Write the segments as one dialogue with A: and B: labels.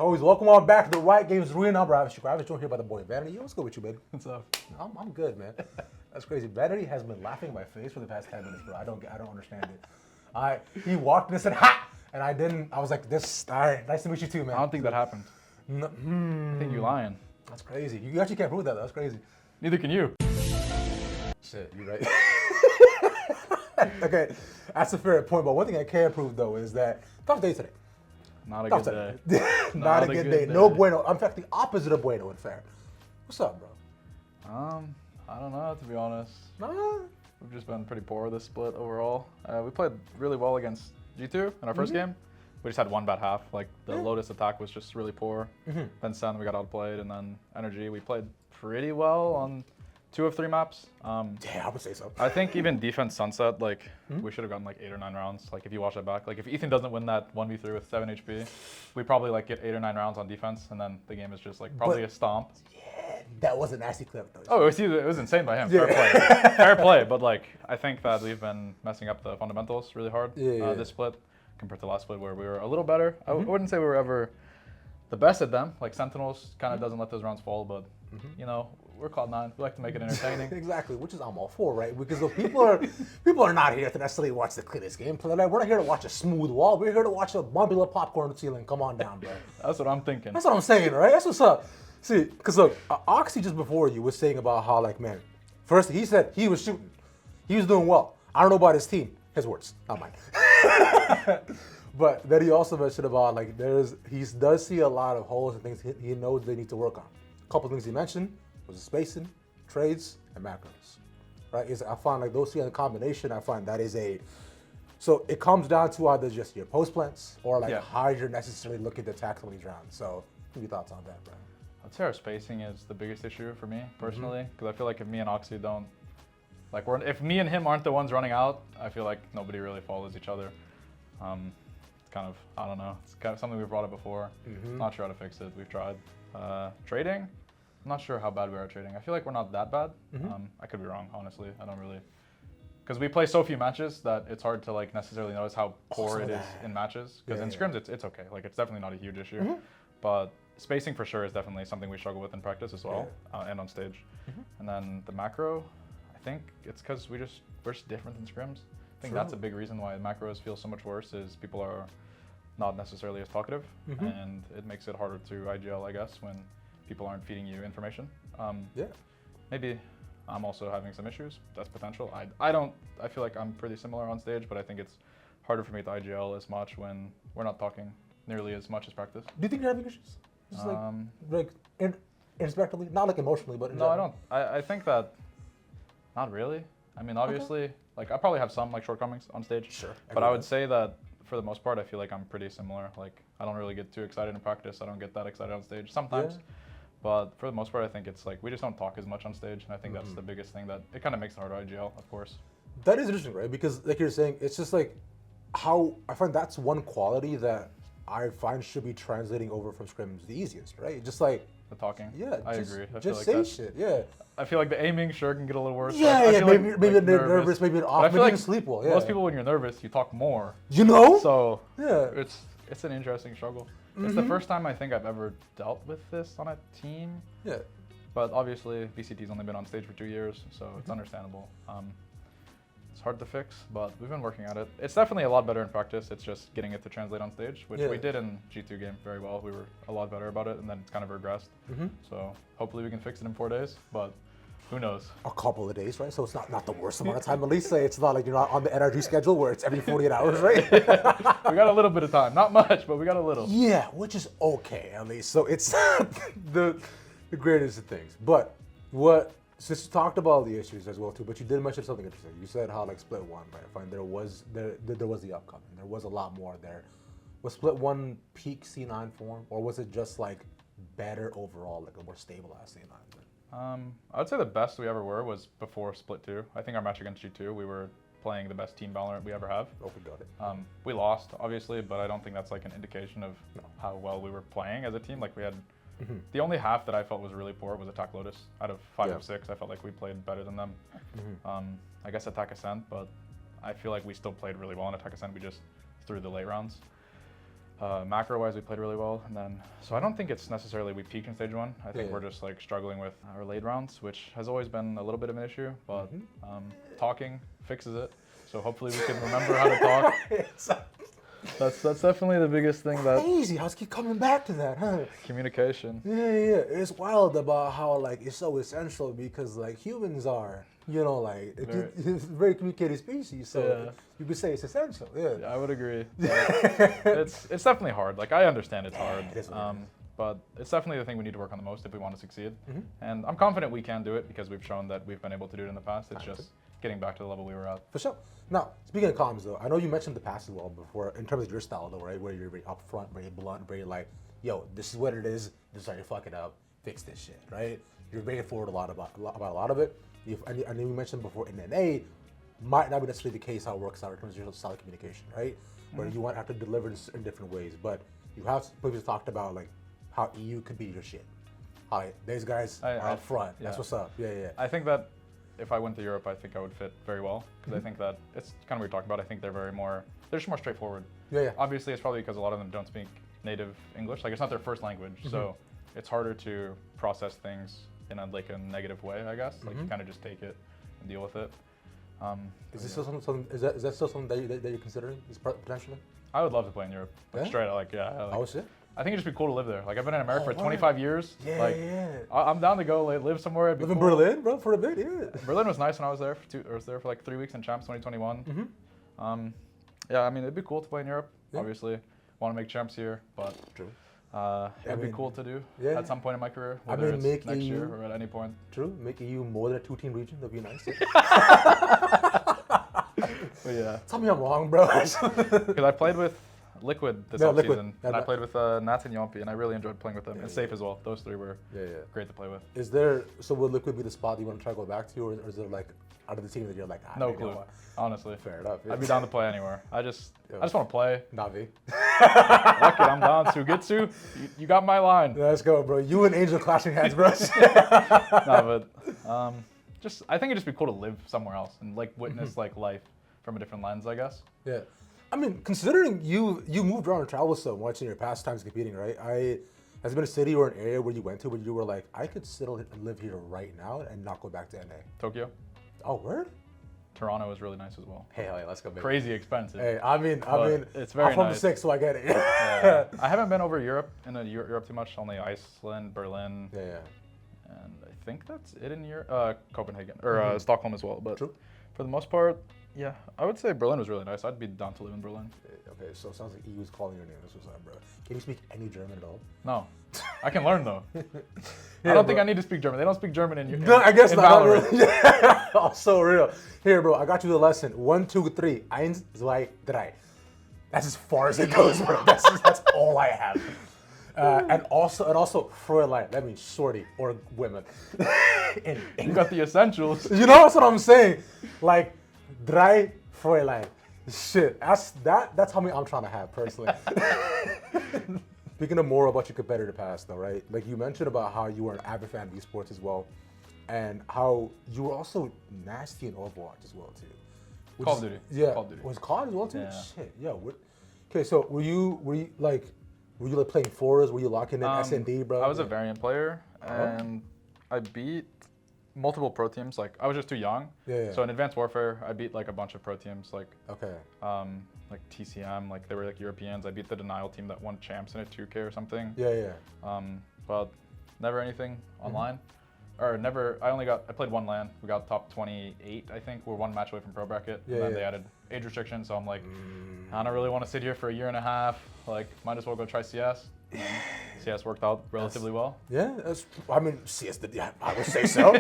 A: Always welcome on back to the Riot Games Arena. I'm Ravish. I was joined here by the boy Vanity. Yo, what's good with you, baby?
B: What's up?
A: I'm good, man. That's crazy. Vanity has been laughing in my face for the past 10 minutes, bro. I don't understand it. He walked in and said, "Ha!" And I didn't. I was like, "This. All right, nice to meet you too, man."
B: I don't think that happened.
A: No,
B: I think you're lying.
A: That's crazy. You actually can't prove that. That's crazy.
B: Neither can you.
A: Shit, you're right. Okay, that's a fair point. But one thing I can prove though is that tough day today.
B: Not a good day.
A: Not a good day. No bueno. In fact, the opposite of bueno and fair. What's up, bro?
B: I don't know, to be honest.
A: Nah.
B: We've just been pretty poor this split overall. We played really well against G2 in our first game. We just had one bad half. Like the Lotus attack was just really poor. Then Sen, we got outplayed, and then Energy, we played pretty well on 2 of 3 maps.
A: Yeah, I would say so.
B: I think even defense Sunset, like we should have gotten like 8 or 9 rounds. Like if you watch that back, like if Ethan doesn't win that 1v3 with 7 HP, we probably like get 8 or 9 rounds on defense, and then the game is just like probably a stomp.
A: Yeah, that was a nasty clip though.
B: Oh, it was insane by him. Fair play, fair play. But like I think that we've been messing up the fundamentals really hard this split compared to last split where we were a little better. I wouldn't say we were ever the best at them. Like Sentinels kind of doesn't let those rounds fall, but you know, we're Cloud9. We like to make it entertaining.
A: Exactly, which is I'm all for, right? Because the people are not here to necessarily watch the cleanest gameplay. Like, we're not here to watch a smooth wall. We're here to watch a bumpy little popcorn ceiling. Come on down, bro.
B: That's what I'm thinking.
A: That's what I'm saying, right? That's what's up. See, because look, Oxy just before you was saying about how, like, man, first he said he was shooting. He was doing well. I don't know about his team. His words, not mine. But then he also mentioned about, like, he does see a lot of holes and things he knows they need to work on. A couple things he mentioned was the spacing, trades, and macros, right? I find like those 3 in combination, I find that is so it comes down to either just your post plants or like how you're necessarily looking to attack some of these rounds. So what are your thoughts on that, bro?
B: I'd say our spacing is the biggest issue for me personally, because I feel like if me and Oxy don't, like if me and him aren't the ones running out, I feel like nobody really follows each other. It's kind of, I don't know, it's kind of something we've brought up before. Not sure how to fix it. We've tried. Trading, I'm not sure how bad we are at trading. I feel like we're not that bad. I could be wrong, honestly. I don't really, because we play so few matches that it's hard to like necessarily notice how poor it is in matches. Because in scrims, it's okay. Like it's definitely not a huge issue. But spacing for sure is definitely something we struggle with in practice as well, and on stage. And then the macro, I think it's because we're just different than scrims. I think that's a big reason why macros feel so much worse is people are not necessarily as talkative, and it makes it harder to IGL, I guess, when people aren't feeding you information. Maybe I'm also having some issues. That's potential. I feel like I'm pretty similar on stage, but I think it's harder for me to IGL as much when we're not talking nearly as much as practice.
A: Do you think you're having issues? Just like introspectively, not like emotionally, but in
B: no, I don't. I think that not really. I mean, obviously, like I probably have some like shortcomings on stage.
A: Sure.
B: But I would say that for the most part, I feel like I'm pretty similar. Like I don't really get too excited in practice. I don't get that excited on stage sometimes. But for the most part, I think it's like we just don't talk as much on stage, and I think that's the biggest thing that it kind of makes it hard to IGL, of course.
A: That is interesting, right? Because like you're saying, it's just like how I find that's one quality that I find should be translating over from scrims the easiest, right? Just like
B: the talking.
A: Yeah,
B: I agree. I
A: just
B: feel like
A: say shit. Yeah.
B: I feel like the aiming sure can get a little worse.
A: Yeah, maybe
B: like
A: nervous, maybe off, maybe you sleep well. Yeah.
B: Most people, when you're nervous, you talk more.
A: You know?
B: So
A: yeah,
B: it's an interesting struggle. It's the first time I think I've ever dealt with this on a team.
A: Yeah.
B: But obviously, VCT's only been on stage for 2 years, so it's understandable. It's hard to fix, but we've been working at it. It's definitely a lot better in practice. It's just getting it to translate on stage, which we did in G2 game very well. We were a lot better about it, and then it's kind of regressed. So hopefully we can fix it in 4 days, but who knows?
A: A couple of days, right? So it's not the worst amount of time. At least it's not like you're not on the NRG schedule where it's every 48 hours, right?
B: We got a little bit of time. Not much, but we got a little.
A: Yeah, which is okay, at least. So it's the greatest of things. But since you talked about the issues as well too, but you did mention something interesting. You said how like split 1, right? I find there was the upcoming. There was a lot more there. Was split 1 peak C9 form, or was it just like better overall, like a more stabilized C9?
B: I would say the best we ever were was before split 2. I think our match against G2, we were playing the best team Valorant we ever have.
A: Oh, we got it.
B: We lost, obviously, but I don't think that's like an indication of how well we were playing as a team. Like we had the only half that I felt was really poor was attack Lotus. Out of 5 of 6, I felt like we played better than them. I guess attack Ascent, but I feel like we still played really well on attack Ascent. We just threw the late rounds. Macro-wise, we played really well, and then so I don't think it's necessarily we peaked in stage 1. I think we're just like struggling with our late rounds, which has always been a little bit of an issue. But talking fixes it. So hopefully we can remember how to talk. That's definitely the biggest thing. That
A: crazy. I was keep coming back to that, huh?
B: Communication.
A: Yeah. It's wild about how like it's so essential because like humans are, you know, like it's a very communicative species. So you could say it's essential. Yeah,
B: I would agree. It's definitely hard. Like I understand it's hard.
A: It is
B: but it's definitely the thing we need to work on the most if we want to succeed. And I'm confident we can do it because we've shown that we've been able to do it in the past. It's just getting back to the level we were at.
A: For sure. Now, speaking of comms though, I know you mentioned the past as well before in terms of your style though, right? Where you're very upfront, very blunt, very like, yo, this is what it is. This is how you fuck it up. Fix this shit, right? You're very forward about a lot of it. I know you mentioned before in NA, might not be necessarily the case how it works out in terms of your style of communication, right? Where you want to have to deliver in different ways, but you have previously talked about like how EU could be your shit. How these guys are up front. That's what's up. Yeah.
B: I think that if I went to Europe, I think I would fit very well because I think that it's kind of what we talked about. I think they're just more straightforward.
A: Yeah.
B: Obviously, it's probably because a lot of them don't speak native English. Like it's not their first language, so it's harder to process things in a negative way, I guess. Like you kind of just take it and deal with it.
A: Is this still something? Is that still something that you're considering? Potentially?
B: I would love to play in Europe. Like, straight out,
A: Oh shit.
B: I think it'd just be cool to live there. Like I've been in America for 25 years.
A: Yeah.
B: I'm down to go live somewhere.
A: Live in Berlin, bro, for a bit. Yeah.
B: Berlin was nice when I was there. I was there for like 3 weeks in Champs 2021. Yeah, I mean it'd be cool to play in Europe. Obviously, want to make Champs here, but it'd be cool to do at some point in my career. Whether it's next year or at any point.
A: True, make EU more than a 2-team region. That'd be nice.
B: But yeah.
A: Tell me I'm wrong, bro.
B: Because I played with Liquid this offseason, and I played with Nats and Yompi, and I really enjoyed playing with them. And Safe as well. Those three were great to play with.
A: So will Liquid be the spot you want to try to go back to, or is there like out of the team that you're like,
B: no clue, honestly.
A: Fair enough.
B: I'd be down to play anywhere. I just want to play.
A: Navi.
B: Fuck it, I'm down. Sugitsu, you got my line.
A: Let's go, bro. You and Angel clashing heads, bro.
B: No, but I think it'd just be cool to live somewhere else and like witness like life from a different lens, I guess.
A: Yeah. I mean, considering you moved around and traveled so much in your past times competing, right? Has there been a city or an area where you went to where you were like, I could still live here right now and not go back to NA?
B: Tokyo.
A: Oh, word?
B: Toronto is really nice as well.
A: Hey, let's go, baby.
B: Crazy expensive.
A: Hey, I mean,
B: it's very
A: I'm from
B: nice.
A: the 6, so I get it.
B: I haven't been over Europe too much. Only Iceland, Berlin.
A: Yeah.
B: And I think that's it in Europe. Copenhagen or Stockholm as well. But
A: True.
B: For the most part, yeah, I would say Berlin was really nice. I'd be down to live in Berlin.
A: Okay, so it sounds like EU's calling your name. That's what's up, bro. Can you speak any German at all?
B: No. I can learn though. I don't think I need to speak German. They don't speak German in
A: No, I guess
B: in
A: not.
B: Valorant.
A: Yeah. Oh, so real. Here, bro, I got you the lesson. 1, 2, 3. 1, 2, 3. That's as far as it goes, bro. That's all I have. And also, Fräulein. That means shorty or women.
B: You got the essentials.
A: You know, that's what I'm saying. Like, 3 Fräulein. Shit, that's how many I'm trying to have personally. Speaking of more about your competitive past, though, right? Like you mentioned about how you were an avid fan of esports as well, and how you were also nasty in Overwatch as well too.
B: Call of Duty.
A: Yeah.
B: Call of Duty.
A: Was COD as well too?
B: Yeah.
A: Shit. Yeah. Okay, so were you like playing fours? Were you locking in SND, bro?
B: I was a variant player, and I beat multiple pro teams. Like I was just too young.
A: Yeah.
B: So in Advanced Warfare, I beat like a bunch of pro teams. Like like TCM, like they were like Europeans. I beat the Denial team that won champs in a 2K or something.
A: Yeah.
B: But never anything online. Or never. I played one LAN. We got top 28, I think. We're one match away from pro bracket. And then they added age restrictions. So I'm like, I don't really want to sit here for a year and a half. Like, might as well go try CS. And CS worked out relatively well.
A: Yeah, CS did. Yeah, I would say so.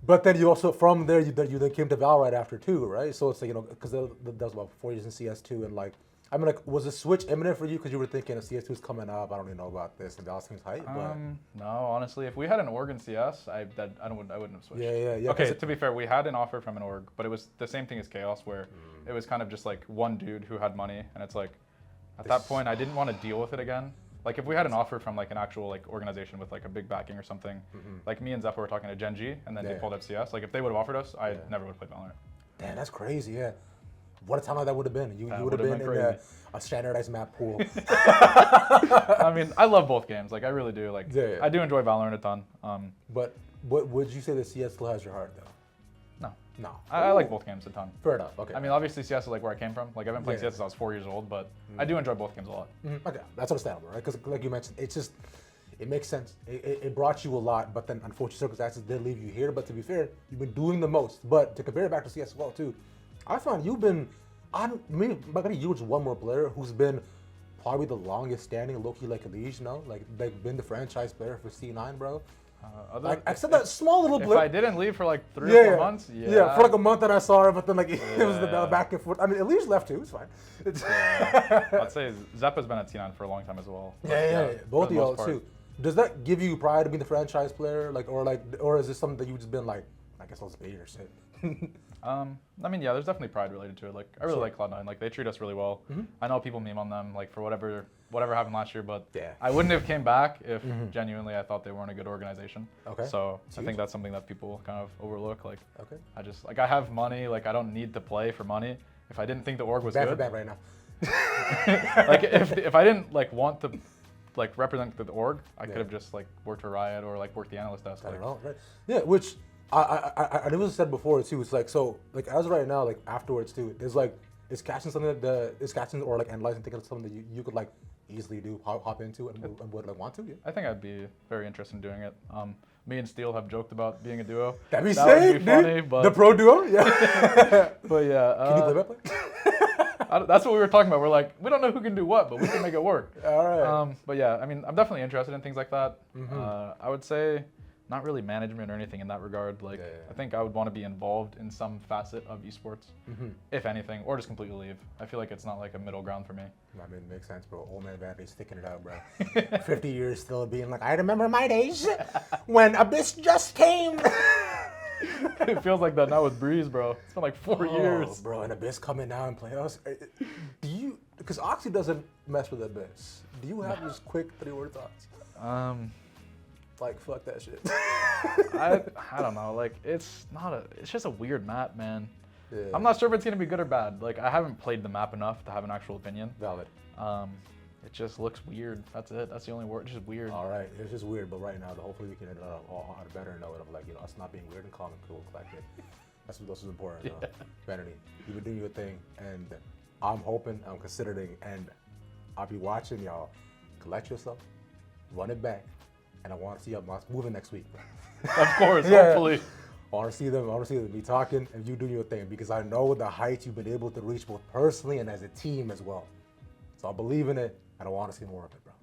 A: But then you also from there you then came to Val right after too, right? So it's like because that was about 4 years in CS2 and like. I mean, like, was the switch imminent for you because you were thinking if CS2 is coming up, I don't even know about this, and Val seems hype? But
B: no, honestly, if we had an org in CS, I wouldn't have switched.
A: Yeah.
B: Okay, to be fair, we had an offer from an org, but it was the same thing as Chaos, where it was kind of just like one dude who had money, and it's like, at that point, I didn't want to deal with it again. Like if we had an offer from like an actual like organization with like a big backing or something, like me and Zephyr were talking to Gen G, and then they pulled up CS. Like if they would have offered us, I never would have played Valorant.
A: Damn, that's crazy. Yeah. what a time that would have been. You would have been in a standardized map pool.
B: I mean, I love both games. Like, I really do. Like,
A: Yeah.
B: I do enjoy Valorant a ton.
A: But would you say that CS still has your heart, though? No.
B: I like both games a ton.
A: Fair enough. Okay.
B: I mean, obviously, CS is like where I came from. Like, I've been playing CS since I was 4 years old, but I do enjoy both games a lot.
A: Okay, that's understandable, right? Because like you mentioned, it makes sense. It brought you a lot, but then unfortunate circumstances did leave you here. But to be fair, you've been doing the most. But to compare it back to CS as well, too, I found you've been, maybe you was one more player who's been probably the longest standing low-key like Elise, you know? Like been the franchise player for C9, bro. Except that small little blip.
B: If I didn't leave for like 3 or 4 months,
A: yeah, for like a month and I saw her, but then like it was the back and forth. I mean, at least left too. It's fine.
B: I'd say Zeppa's been at T9 for a long time as well.
A: Yeah. Both of y'all too. Does that give you pride to be the franchise player, or is this something that you've just been like, I guess I'll just pay or shit?
B: I mean, yeah, there's definitely pride related to it. Like, I really like Cloud9. Like, they treat us really well. I know people meme on them, like, for whatever happened last year, but I wouldn't have came back if genuinely I thought they weren't a good organization.
A: Okay.
B: So I think that's something that people kind of overlook. Like, I just, like, I have money. Like, I don't need to play for money. If I didn't think the org was good.
A: Bad right now.
B: Like, if I didn't, like, want to, like, represent the org, I could have just, like, worked for Riot or, like, worked the analyst desk.
A: I don't know, right? Yeah, which I it was said before too. It's like, so like as right now, like afterwards too, there's like, is catching something is catching or like analyzing thinking of something that you could like easily do, hop into and would like want to? Yeah.
B: I think I'd be very interested in doing it. Me and Steel have joked about being a duo.
A: That'd be
B: that
A: sick,
B: would be funny,
A: dude.
B: but
A: The pro duo, yeah.
B: but yeah.
A: Can you play that?
B: That's what we were talking about. We're like, we don't know who can do what, but we can make it work.
A: All right.
B: But yeah, I mean, I'm definitely interested in things like that. I would say not really management or anything in that regard. Like, I think I would want to be involved in some facet of esports, if anything, or just completely leave. I feel like it's not like a middle ground for me.
A: I mean, it makes sense, bro. Old man Vanity sticking it out, bro. 50 years still being like, I remember my days when Abyss just came.
B: It feels like that now with Breeze, bro. It's been like 4 years.
A: Bro, and Abyss coming now and play us. Do you, because Oxy doesn't mess with Abyss. Do you have just quick 3-word thoughts? Like, fuck that shit.
B: I don't know. Like, it's just a weird map, man.
A: Yeah.
B: I'm not sure if it's going to be good or bad. Like, I haven't played the map enough to have an actual opinion.
A: Valid.
B: It just looks weird. That's it. That's the only word. It's just weird.
A: All right. It's just weird, but right now, hopefully we can end up on a better note of like, you know, us not being weird and calm and cool, collected. That's what's important. Yeah. Vanity, you've been doing your thing, and I'm hoping, I'm considering, and I'll be watching y'all. Collect yourself, run it back. And I want to see them moving next week.
B: Of course, hopefully.
A: I want to see them be talking and you doing your thing because I know the heights you've been able to reach both personally and as a team as well. So I believe in it and I want to see more of it, bro.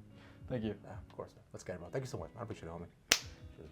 B: Thank you.
A: Yeah, of course, man. Let's get it, bro. Thank you so much. I appreciate it, homie. Cheers.